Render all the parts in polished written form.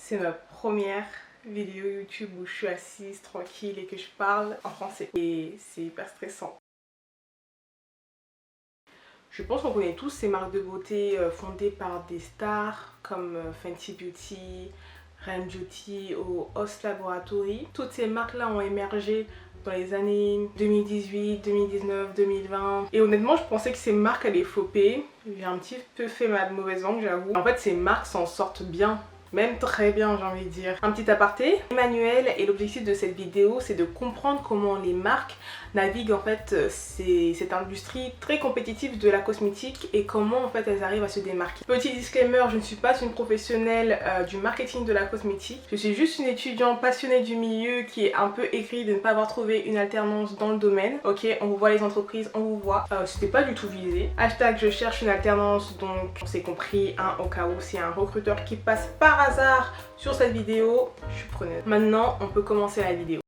C'est ma première vidéo YouTube où je suis assise tranquille et que je parle en français. Et c'est hyper stressant. Je pense qu'on connaît tous ces marques de beauté fondées par des stars comme Fenty Beauty, Rem Beauty ou Os Laboratory. Toutes ces marques-là ont émergé dans les années 2018, 2019, 2020. Et honnêtement, je pensais que ces marques allaient flopper. J'ai un petit peu fait ma mauvaise langue, j'avoue. En fait, ces marques s'en sortent bien. Même très bien, j'ai envie de dire. Un petit aparté, Emmanuel, et l'objectif de cette vidéo, c'est de comprendre comment les marques naviguent en fait cette industrie très compétitive de la cosmétique et comment en fait elles arrivent à se démarquer. Petit disclaimer, je ne suis pas une professionnelle du marketing de la cosmétique. Je suis juste une étudiante passionnée du milieu qui est un peu aigrie de ne pas avoir trouvé une alternance dans le domaine. Ok, on vous voit les entreprises, on vous voit. C'était pas du tout visé. Hashtag je cherche une alternance, donc on s'est compris, hein, au cas où s'il y a un recruteur qui passe par hasard sur cette vidéo, je suis preneuse. Maintenant, on peut commencer la vidéo.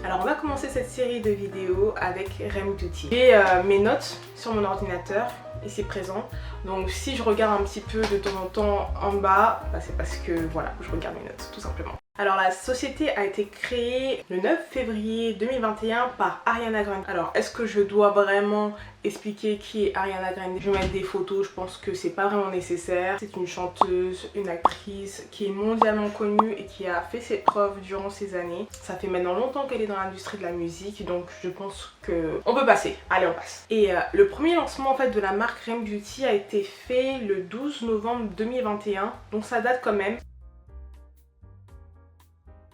Alors on va commencer cette série de vidéos avec Rem Beauty. J'ai mes notes sur mon ordinateur, ici présent. Donc si je regarde un petit peu de temps en temps en bas, bah, c'est parce que voilà, je regarde mes notes tout simplement. Alors la société a été créée le 9 février 2021 par Ariana Grande. Alors est-ce que je dois vraiment expliquer qui est Ariana Grande? Je vais mettre des photos, je pense que c'est pas vraiment nécessaire. C'est une chanteuse, une actrice qui est mondialement connue et qui a fait ses preuves durant ces années. Ça fait maintenant longtemps qu'elle est dans l'industrie de la musique, donc je pense que on peut passer. Allez, on passe. Et le premier lancement en fait de la marque Rem Beauty a été fait le 12 novembre 2021, donc ça date quand même.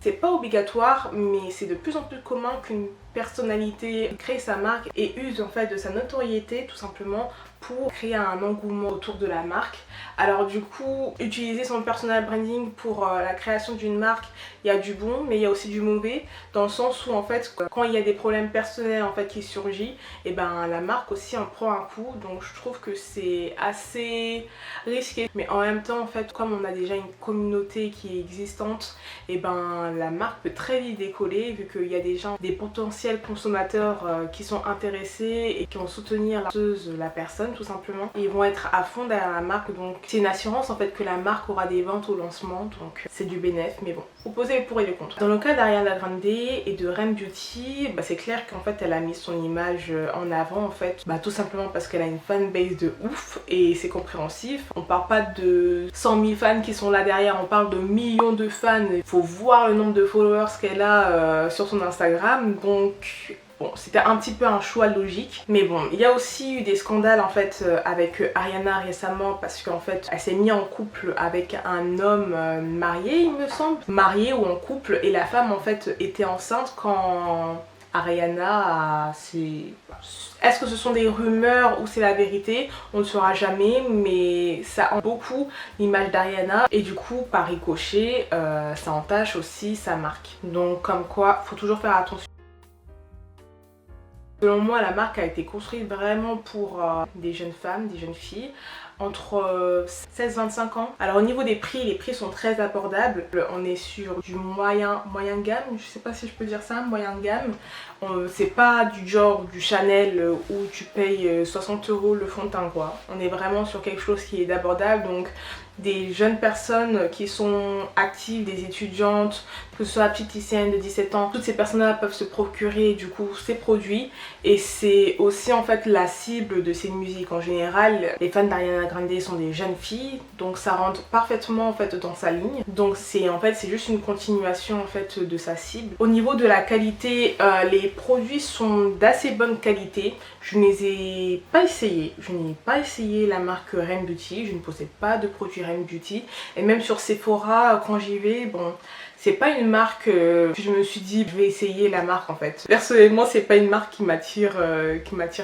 C'est pas obligatoire, mais c'est de plus en plus commun qu'une personnalité crée sa marque et use en fait de sa notoriété tout simplement pour créer un engouement autour de la marque. Alors du coup, utiliser son personal branding pour la création d'une marque, il y a du bon mais il y a aussi du mauvais, dans le sens où en fait quand il y a des problèmes personnels en fait qui surgissent, et ben la marque aussi en prend un coup. Donc je trouve que c'est assez risqué, mais en même temps en fait comme on a déjà une communauté qui est existante, et ben la marque peut très vite décoller vu qu'il y a des gens, des potentiels consommateurs qui sont intéressés et qui vont soutenir la personne tout simplement. Ils vont être à fond derrière la marque, donc c'est une assurance en fait que la marque aura des ventes au lancement, donc c'est du bénéfice. Mais bon, faut poser les pour et les contre. Dans le cas d'Ariana Grande et de Rem Beauty, bah, c'est clair qu'en fait elle a mis son image en avant en fait, bah, tout simplement parce qu'elle a une fanbase de ouf et c'est compréhensif. On parle pas de 100 000 fans qui sont là derrière, on parle de millions de fans. Il faut voir le nombre de followers qu'elle a sur son Instagram, donc bon, c'était un petit peu un choix logique. Mais bon, il y a aussi eu des scandales en fait avec Ariana récemment, parce qu'en fait elle s'est mise en couple avec un homme marié, il me semble, marié ou en couple, et la femme en fait était enceinte quand Ariana Est-ce que ce sont des rumeurs ou c'est la vérité? On ne saura jamais, mais ça entache beaucoup l'image d'Ariana et du coup par ricochet ça entache aussi sa marque. Donc comme quoi, faut toujours faire attention. Selon moi, la marque a été construite vraiment pour des jeunes femmes, des jeunes filles entre 16-25 ans. Alors au niveau des prix, les prix sont très abordables. On est sur du moyen gamme, je sais pas si je peux dire ça, moyen gamme. C'est pas du genre du Chanel où tu payes 60 € le fond de teint quoi. On est vraiment sur quelque chose qui est abordable, donc des jeunes personnes qui sont actives, des étudiantes, que ce soit petite lycéenne de 17 ans, toutes ces personnes-là peuvent se procurer du coup ces produits, et c'est aussi en fait la cible de ces musiques en général. Les fans d'Ariana Grande sont des jeunes filles, donc ça rentre parfaitement en fait dans sa ligne. Donc c'est juste une continuation en fait de sa cible. Au niveau de la qualité, les produits sont d'assez bonne qualité. Je ne les ai pas essayés. Je n'ai pas essayé la marque Rem Beauty. Je ne possède pas de produits Rem Beauty. Et même sur Sephora, quand j'y vais, bon, c'est pas une marque que je me suis dit je vais essayer la marque en fait. Personnellement, c'est pas une marque qui m'attire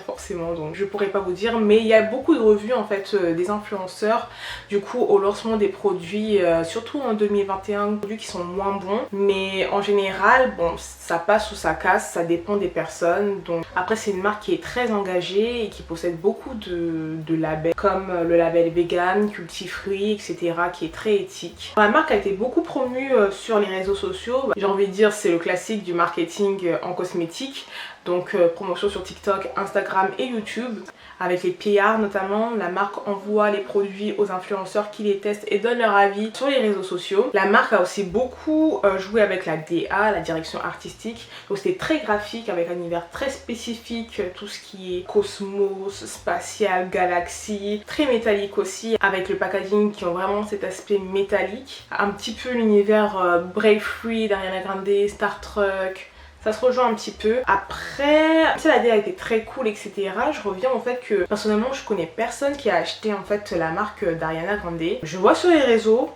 forcément, donc je pourrais pas vous dire. Mais il y a beaucoup de revues en fait des influenceurs du coup au lancement des produits, surtout en 2021, produits qui sont moins bons. Mais en général, bon, ça passe ou ça casse, ça dépend des personnes. Donc après, c'est une marque qui est très engagée et qui possède beaucoup de labels comme le label vegan, cultifruits, etc., qui est très éthique. La marque a été beaucoup promue sur les réseaux sociaux. J'ai envie de dire c'est le classique du marketing en cosmétique, donc promotion sur TikTok, Instagram et YouTube. avec les PR notamment. La marque envoie les produits aux influenceurs qui les testent et donnent leur avis sur les réseaux sociaux. La marque a aussi beaucoup joué avec la DA, la direction artistique. Donc c'était très graphique avec un univers très spécifique, tout ce qui est cosmos, spatial, galaxie, très métallique aussi, avec le packaging qui ont vraiment cet aspect métallique. Un petit peu l'univers Brave Free d'Ariana Grande, Star Trek. Ça se rejoint un petit peu. Après, si la DA a été très cool, etc., je reviens au fait que personnellement, je connais personne qui a acheté en fait la marque d'Ariana Grande. Je vois sur les réseaux,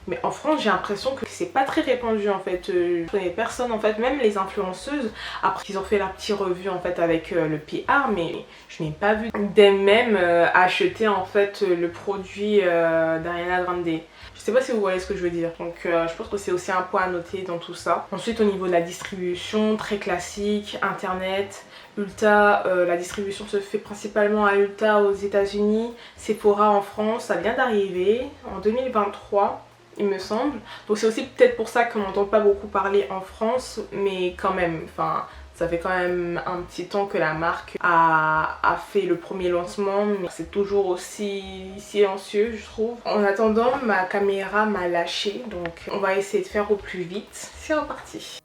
mais en France, j'ai l'impression que c'est pas très répandu en fait. Je connais personne en fait, même les influenceuses. Après, ils ont fait leur petite revue en fait avec le PR, mais je n'ai pas vu d'elles-mêmes acheter en fait le produit d'Ariana Grande. Je sais pas si vous voyez ce que je veux dire. Donc je pense que c'est aussi un point à noter dans tout ça. Ensuite au niveau de la distribution, très classique, internet, Ulta, la distribution se fait principalement à Ulta aux États-Unis, Sephora en France, ça vient d'arriver en 2023. Il me semble. Donc c'est aussi peut-être pour ça qu'on n'entend pas beaucoup parler en France, mais quand même, enfin, ça fait quand même un petit temps que la marque a fait le premier lancement, mais c'est toujours aussi silencieux, je trouve. En attendant, ma caméra m'a lâché, donc on va essayer de faire au plus vite. C'est reparti.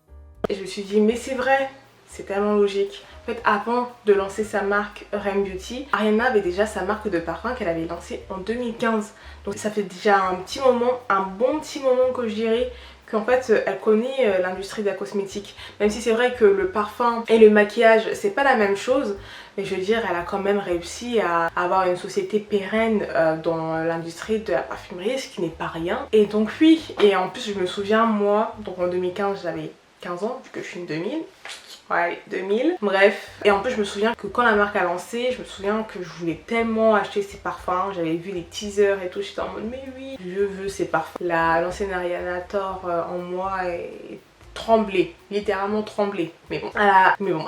Et je me suis dit, mais c'est vrai, c'est tellement logique. En fait, avant de lancer sa marque Rem Beauty, Ariana avait déjà sa marque de parfum qu'elle avait lancée en 2015. Donc ça fait déjà un petit moment, un bon petit moment que je dirais, qu'en fait elle connaît l'industrie de la cosmétique. Même si c'est vrai que le parfum et le maquillage c'est pas la même chose, mais je veux dire elle a quand même réussi à avoir une société pérenne dans l'industrie de la parfumerie, ce qui n'est pas rien. Et donc oui, et en plus je me souviens moi, donc en 2015 j'avais 15 ans vu que je suis une 2000. Ouais, 2000. Bref. Et en plus, je me souviens que quand la marque a lancé, je me souviens que je voulais tellement acheter ces parfums. J'avais vu les teasers et tout. J'étais en mode, mais oui, je veux ces parfums. L'ancienne Ariana Thor en moi est tremblée, littéralement tremblée. Mais bon,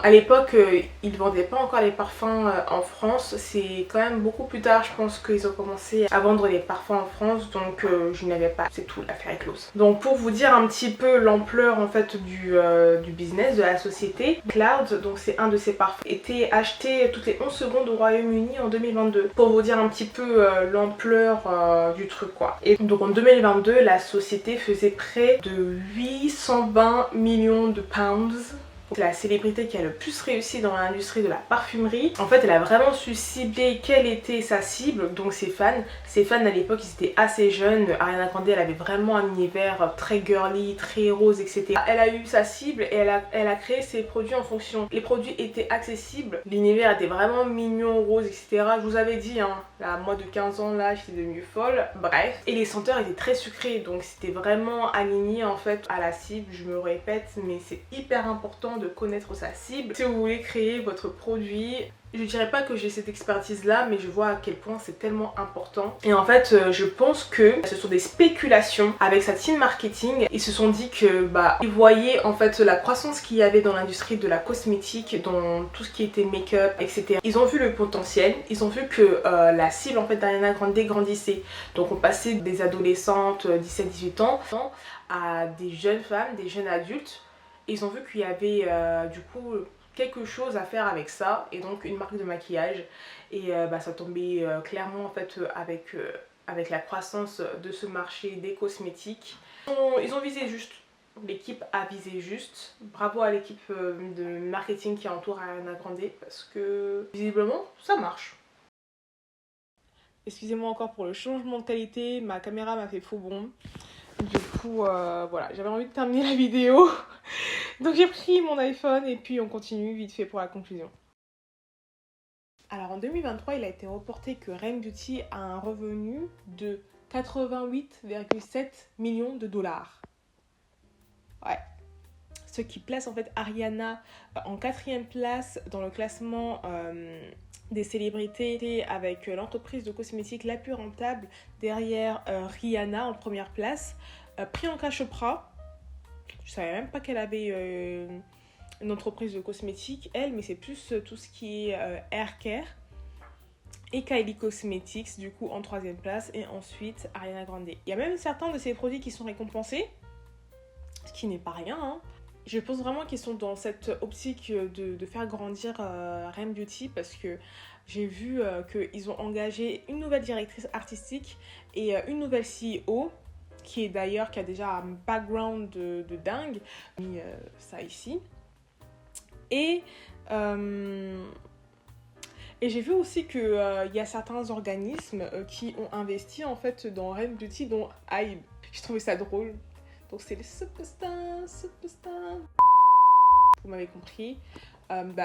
à l'époque, ils vendaient pas encore les parfums en France. C'est quand même beaucoup plus tard, je pense, qu'ils ont commencé à vendre les parfums en France. Donc, je n'avais pas. C'est tout, l'affaire est close. Donc, pour vous dire un petit peu l'ampleur en fait du business, de la société, Cloud, donc c'est un de ces parfums, était acheté toutes les 11 secondes au Royaume-Uni en 2022. Pour vous dire un petit peu l'ampleur du truc, quoi. Et donc, en 2022, la société faisait près de 820 millions de pounds. C'est la célébrité qui a le plus réussi dans l'industrie de la parfumerie. En fait, elle a vraiment su cibler quelle était sa cible, donc ses fans. Ses fans à l'époque, ils étaient assez jeunes. Ariana Grande, elle avait vraiment un univers très girly, très rose, etc. Elle a eu sa cible et elle a créé ses produits en fonction. Les produits étaient accessibles, l'univers était vraiment mignon, rose, etc. Je vous avais dit, hein, là, moi de 15 ans, là, j'étais devenue folle. Bref. Et les senteurs étaient très sucrés, donc c'était vraiment aligné en fait à la cible. Je me répète, mais c'est hyper important de connaître sa cible. Si vous voulez créer votre produit, je dirais pas que j'ai cette expertise là, mais je vois à quel point c'est tellement important. Et en fait je pense que ce sont des spéculations avec sa team marketing. Ils se sont dit que ils voyaient en fait la croissance qu'il y avait dans l'industrie de la cosmétique, dans tout ce qui était make-up, etc. Ils ont vu le potentiel, ils ont vu que la cible en fait d'Ariana Grande grandissait. Donc on passait des adolescentes 17-18 ans à des jeunes femmes, des jeunes adultes. Ils ont vu qu'il y avait du coup quelque chose à faire avec ça, et donc une marque de maquillage. Et ça tombait clairement en fait avec la croissance de ce marché des cosmétiques. Ils ont visé juste. L'équipe a visé juste. Bravo à l'équipe de marketing qui entoure Ariana Grande, parce que visiblement ça marche. Excusez-moi encore pour le changement de qualité, ma caméra m'a fait faux bond. Du coup, voilà, j'avais envie de terminer la vidéo. Donc j'ai pris mon iPhone et puis on continue vite fait pour la conclusion. Alors en 2023, il a été reporté que Rem Beauty a un revenu de 88,7 millions de dollars. Ouais. Ce qui place en fait Ariana en 4e place dans le classement des célébrités, avec l'entreprise de cosmétiques la plus rentable derrière Rihanna en première place. Priyanka Chopra, je savais même pas qu'elle avait une entreprise de cosmétiques elle, mais c'est plus tout ce qui est hair care. Et Kylie Cosmetics du coup en 3e place, et ensuite Ariana Grande. Il y a même certains de ces produits qui sont récompensés, ce qui n'est pas rien, hein. je pense vraiment qu'ils sont dans cette optique de faire grandir Rem Beauty parce que j'ai vu qu'ils ont engagé une nouvelle directrice artistique et une nouvelle CEO qui est d'ailleurs, qui a déjà un background de dingue. J'ai mis ça ici. Et, euh, et j'ai vu aussi qu'il y a certains organismes qui ont investi en fait dans Rem Beauty, dont Hybe. J'ai trouvé ça drôle. Donc c'est les superstars, superstars. Vous m'avez compris.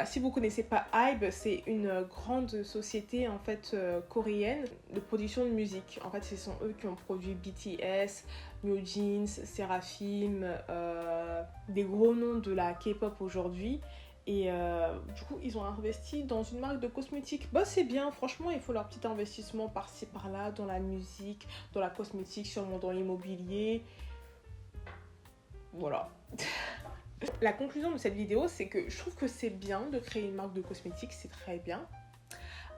Si vous connaissez pas Hybe, c'est une grande société en fait coréenne de production de musique. En fait, ce sont eux qui ont produit BTS, New Jeans, Seraphim, des gros noms de la K-pop aujourd'hui. Et du coup, ils ont investi dans une marque de cosmétiques. Bah, c'est bien, franchement, il faut leur petit investissement par-ci par-là, dans la musique, dans la cosmétique, sûrement dans l'immobilier. Voilà. La conclusion de cette vidéo, c'est que je trouve que c'est bien de créer une marque de cosmétiques, c'est très bien.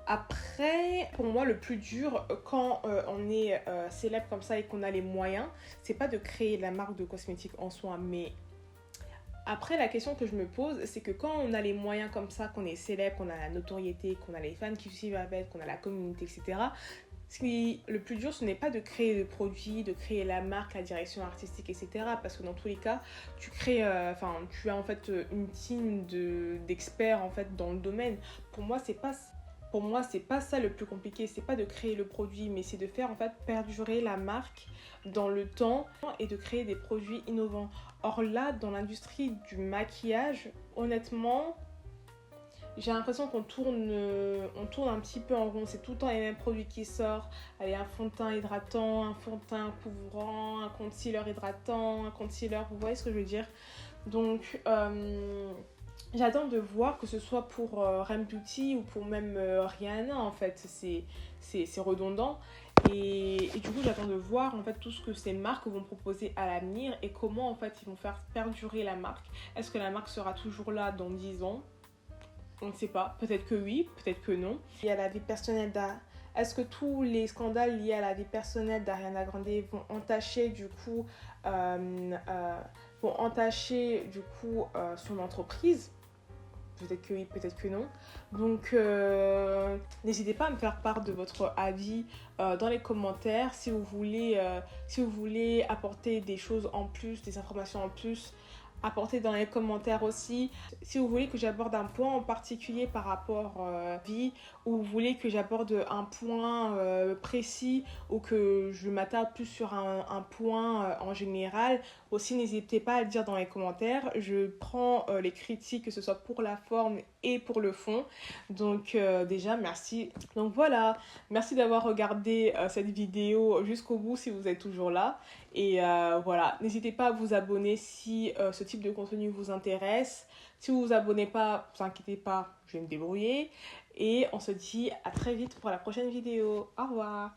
Après, pour moi, le plus dur quand on est célèbre comme ça et qu'on a les moyens, c'est pas de créer la marque de cosmétiques en soi, mais après, la question que je me pose, c'est que quand on a les moyens comme ça, qu'on est célèbre, qu'on a la notoriété, qu'on a les fans qui suivent avec, qu'on a la communauté, etc., le plus dur, ce n'est pas de créer le produit, de créer la marque, la direction artistique, etc. Parce que dans tous les cas, tu as en fait une team d'experts en fait dans le domaine. Pour moi, c'est pas ça le plus compliqué. C'est pas de créer le produit, mais c'est de faire en fait perdurer la marque dans le temps et de créer des produits innovants. Or là, dans l'industrie du maquillage, honnêtement, j'ai l'impression qu'on tourne un petit peu en rond. C'est tout le temps les mêmes produits qui sortent. Allez, un fond de teint hydratant, un fond de teint couvrant, un concealer hydratant, un concealer, vous voyez ce que je veux dire. Donc, j'attends de voir, que ce soit pour Rem Beauty ou pour même Rihanna, en fait. C'est redondant. Et du coup, j'attends de voir en fait tout ce que ces marques vont proposer à l'avenir et comment en fait ils vont faire perdurer la marque. Est-ce que la marque sera toujours là dans 10 ans ? On ne sait pas, peut-être que oui, peut-être que non. Il y a la vie personnelle Est-ce que tous les scandales liés à la vie personnelle d'Ariana Grande vont entacher du coup, son entreprise ? Peut-être que oui, peut-être que non. Donc, n'hésitez pas à me faire part de votre avis dans les commentaires. Si vous voulez apporter des choses en plus, des informations en plus, apportez dans les commentaires aussi. Si vous voulez que j'aborde un point en particulier par rapport à vie, ou vous voulez que j'aborde un point précis, ou que je m'attarde plus sur un point en général, aussi n'hésitez pas à le dire dans les commentaires. Je prends les critiques, que ce soit pour la forme et pour le fond. Donc déjà, merci. Donc voilà, merci d'avoir regardé cette vidéo jusqu'au bout si vous êtes toujours là. Et voilà, n'hésitez pas à vous abonner si ce type de contenu vous intéresse. Si vous vous abonnez pas, ne vous inquiétez pas, je vais me débrouiller. Et on se dit à très vite pour la prochaine vidéo. Au revoir.